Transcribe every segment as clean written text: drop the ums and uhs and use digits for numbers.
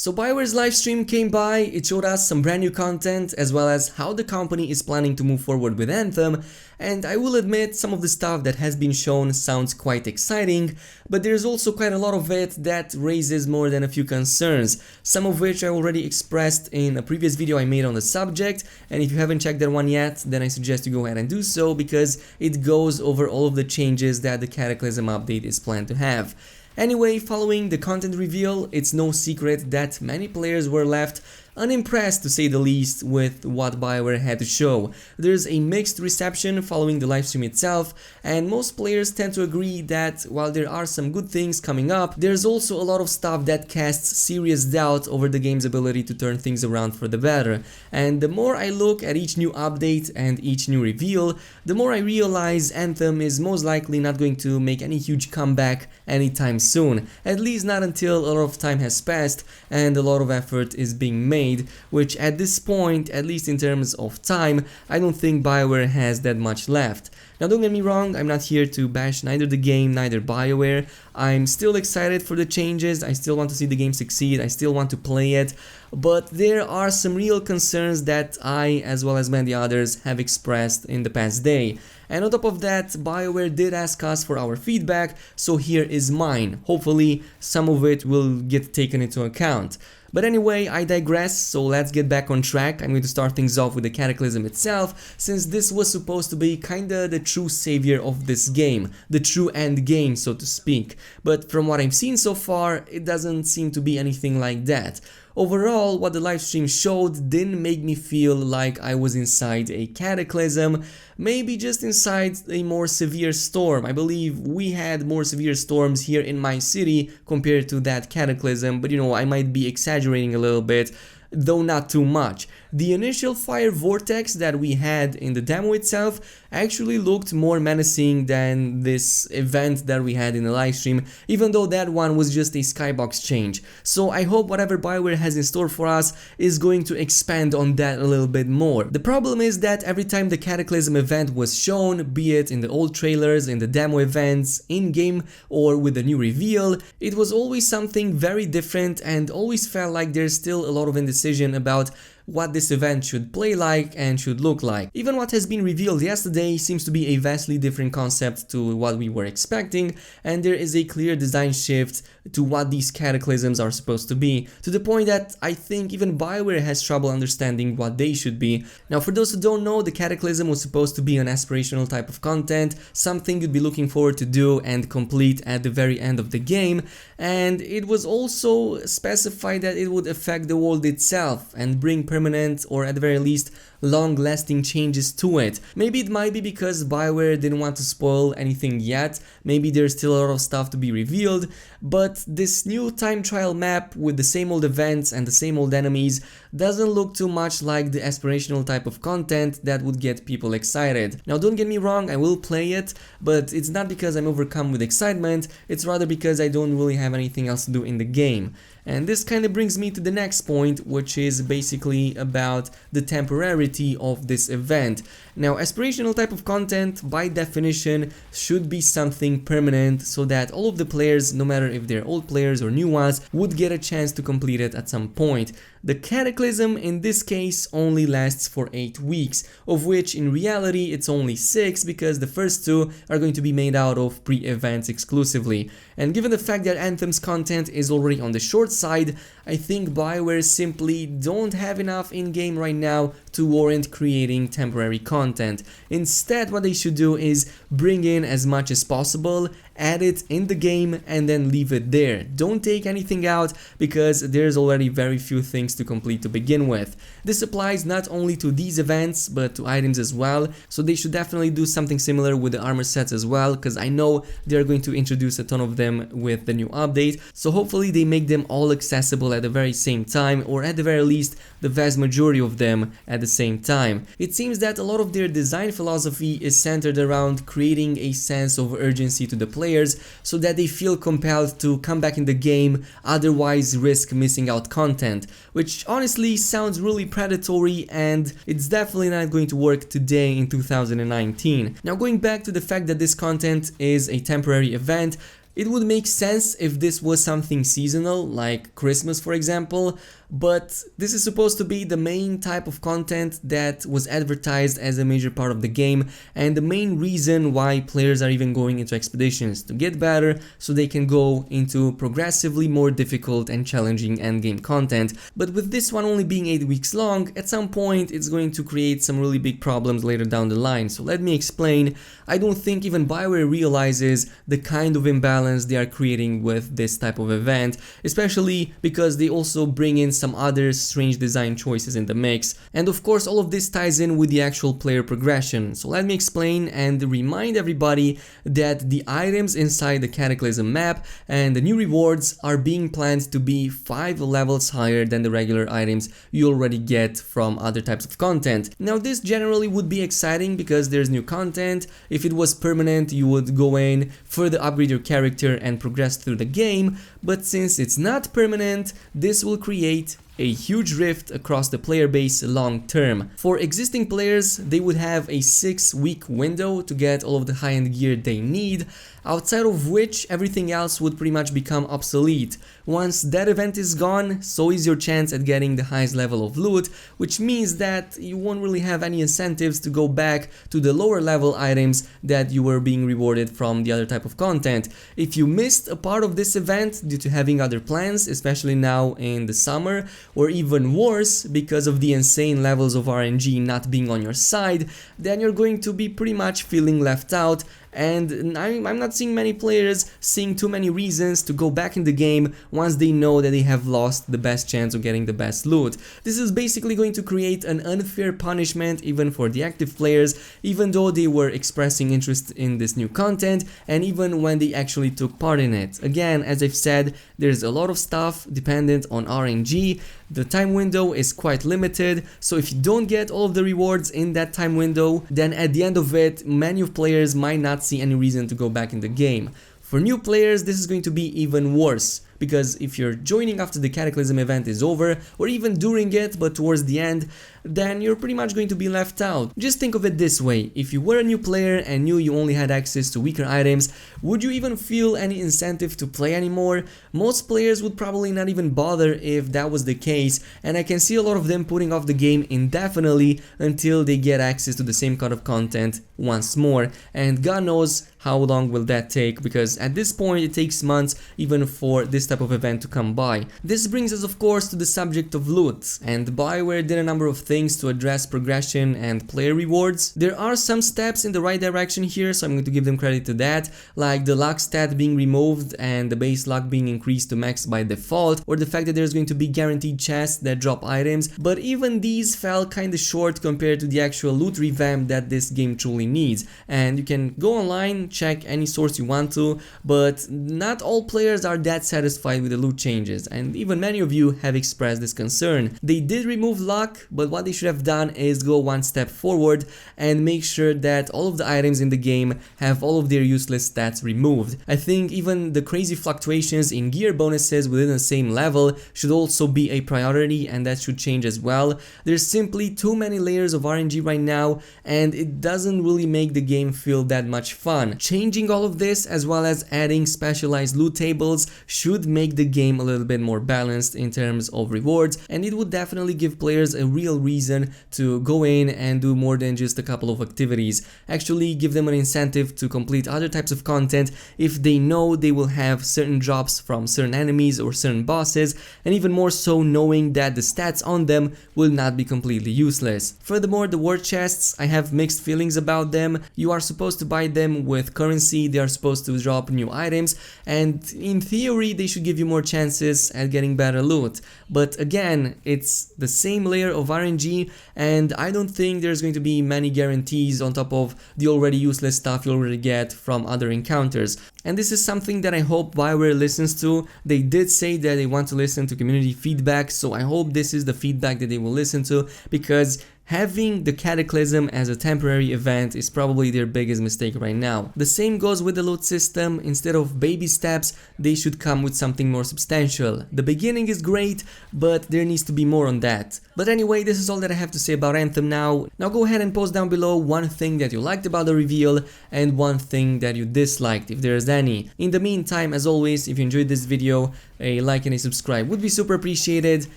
So Bioware's livestream came by, it showed us some brand new content as well as how the company is planning to move forward with Anthem, and I will admit some of the stuff that has been shown sounds quite exciting, but there's also quite a lot of it that raises more than a few concerns, some of which I already expressed in a previous video I made on the subject, and if you haven't checked that one yet, then I suggest you go ahead and do so because it goes over all of the changes that the Cataclysm update is planned to have. Anyway, following the content reveal, it's no secret that many players were left unimpressed to say the least with what Bioware had to show. There's a mixed reception following the livestream itself, and most players tend to agree that while there are some good things coming up, there's also a lot of stuff that casts serious doubt over the game's ability to turn things around for the better. And the more I look at each new update and each new reveal, the more I realize Anthem is most likely not going to make any huge comeback anytime soon, at least not until a lot of time has passed and a lot of effort is being made, which at this point, at least in terms of time, I don't think Bioware has that much left. Now don't get me wrong, I'm not here to bash neither the game, neither Bioware. I'm still excited for the changes, I still want to see the game succeed, I still want to play it, but there are some real concerns that I, as well as many others, have expressed in the past day. And on top of that, Bioware did ask us for our feedback, so here is mine. Hopefully some of it will get taken into account. But anyway, I digress, so let's get back on track. I'm going to start things off with the Cataclysm itself, since this was supposed to be kinda the true savior of this game, the true end game, so to speak. But from what I've seen so far, it doesn't seem to be anything like that. Overall, what the livestream showed didn't make me feel like I was inside a cataclysm, maybe just inside a more severe storm. I believe we had more severe storms here in my city compared to that cataclysm, but you know, I might be exaggerating a little bit, though not too much. The initial fire vortex that we had in the demo itself actually looked more menacing than this event that we had in the livestream, even though that one was just a skybox change. So I hope whatever Bioware has in store for us is going to expand on that a little bit more. The problem is that every time the Cataclysm event was shown, be it in the old trailers, in the demo events, in-game, or with the new reveal, it was always something very different and always felt like there's still a lot of indecision about what this event should play like and should look like. Even what has been revealed yesterday seems to be a vastly different concept to what we were expecting, and there is a clear design shift to what these cataclysms are supposed to be, to the point that I think even Bioware has trouble understanding what they should be. Now, for those who don't know, the Cataclysm was supposed to be an aspirational type of content, something you'd be looking forward to do and complete at the very end of the game, and it was also specified that it would affect the world itself and bring permanent, or at the very least long-lasting changes to it. Maybe it might be because Bioware didn't want to spoil anything yet, maybe there's still a lot of stuff to be revealed, but this new time trial map with the same old events and the same old enemies doesn't look too much like the aspirational type of content that would get people excited. Now don't get me wrong, I will play it, but it's not because I'm overcome with excitement, it's rather because I don't really have anything else to do in the game. And this kind of brings me to the next point, which is basically about the temporarity of this event. Now, aspirational type of content, by definition, should be something permanent so that all of the players, no matter if they're old players or new ones, would get a chance to complete it at some point. The Cataclysm in this case only lasts for 8 weeks, of which in reality it's only 6 because the first 2 are going to be made out of pre-events exclusively. And given the fact that Anthem's content is already on the short side, I think Bioware simply don't have enough in-game right now to warrant creating temporary content. Instead, what they should do is bring in as much as possible, add it in the game, and then leave it there. Don't take anything out because there's already very few things to complete to begin with. This applies not only to these events but to items as well, so they should definitely do something similar with the armor sets as well, because I know they're going to introduce a ton of them with the new update, so hopefully they make them all accessible at the very same time, or at the very least the vast majority of them at the same time. It seems that a lot of their design philosophy is centered around creating a sense of urgency to the players so that they feel compelled to come back in the game, otherwise risk missing out content, which honestly sounds really predatory, and it's definitely not going to work today in 2019. Now, going back to the fact that this content is a temporary event, It would make sense if this was something seasonal, like Christmas for example, but this is supposed to be the main type of content that was advertised as a major part of the game and the main reason why players are even going into expeditions, to get better so they can go into progressively more difficult and challenging endgame content. But with this one only being 8 weeks long, at some point it's going to create some really big problems later down the line. So let me explain. I don't think even Bioware realizes the kind of imbalance they are creating with this type of event, especially because they also bring in some other strange design choices in the mix. And of course all of this ties in with the actual player progression. So let me explain and remind everybody that the items inside the Cataclysm map and the new rewards are being planned to be 5 levels higher than the regular items you already get from other types of content. Now this generally would be exciting because there's new content. If it was permanent, you would go in, further upgrade your character and progress through the game, but since it's not permanent, this will create a huge rift across the player base long term. For existing players, they would have a 6-week window to get all of the high-end gear they need, outside of which everything else would pretty much become obsolete. Once that event is gone, so is your chance at getting the highest level of loot, which means that you won't really have any incentives to go back to the lower level items that you were being rewarded from the other type of content. If you missed a part of this event due to having other plans, especially now in the summer, or even worse, because of the insane levels of RNG not being on your side, then you're going to be pretty much feeling left out. And I'm not seeing many players seeing too many reasons to go back in the game once they know that they have lost the best chance of getting the best loot. This is basically going to create an unfair punishment even for the active players, even though they were expressing interest in this new content and even when they actually took part in it. Again, as I've said, there's a lot of stuff dependent on RNG. The time window is quite limited, so if you don't get all of the rewards in that time window, then at the end of it, many of players might not see any reason to go back in the game. For new players, this is going to be even worse, because if you're joining after the Cataclysm event is over, or even during it but towards the end, then you're pretty much going to be left out. Just think of it this way: if you were a new player and knew you only had access to weaker items, would you even feel any incentive to play anymore? Most players would probably not even bother if that was the case, and I can see a lot of them putting off the game indefinitely until they get access to the same kind of content once more, and God knows how long will that take, because at this point it takes months even for this type of event to come by. This brings us of course to the subject of loot, and Bioware did a number of things to address progression and player rewards. There are some steps in the right direction here, so I'm going to give them credit to that, like the luck stat being removed and the base luck being increased to max by default, or the fact that there's going to be guaranteed chests that drop items, but even these fell kinda short compared to the actual loot revamp that this game truly needs. And you can go online, check any source you want to, but not all players are that satisfied with the loot changes, and even many of you have expressed this concern. They did remove luck, but what they should have done is go one step forward and make sure that all of the items in the game have all of their useless stats removed. I think even the crazy fluctuations in gear bonuses within the same level should also be a priority, and that should change as well. There's simply too many layers of RNG right now, and it doesn't really make the game feel that much fun. Changing all of this, as well as adding specialized loot tables, should make the game a little bit more balanced in terms of rewards, and it would definitely give players a real reason to go in and do more than just a couple of activities. Actually give them an incentive to complete other types of content if they know they will have certain drops from certain enemies or certain bosses, and even more so knowing that the stats on them will not be completely useless. Furthermore, the war chests, I have mixed feelings about them. You are supposed to buy them with currency, they are supposed to drop new items, and in theory they should give you more chances at getting better loot. But again, it's the same layer of RNG, and I don't think there's going to be many guarantees on top of the already useless stuff you already get from other encounters. And this is something that I hope Bioware listens to. They did say that they want to listen to community feedback, so I hope this is the feedback that they will listen to, because having the Cataclysm as a temporary event is probably their biggest mistake right now. The same goes with the loot system. Instead of baby steps, they should come with something more substantial. The beginning is great, but there needs to be more on that. But anyway, this is all that I have to say about Anthem now. Now go ahead and post down below one thing that you liked about the reveal and one thing that you disliked, if there is any. In the meantime, as always, if you enjoyed this video, a like and a subscribe would be super appreciated,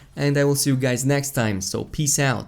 and I will see you guys next time, so peace out.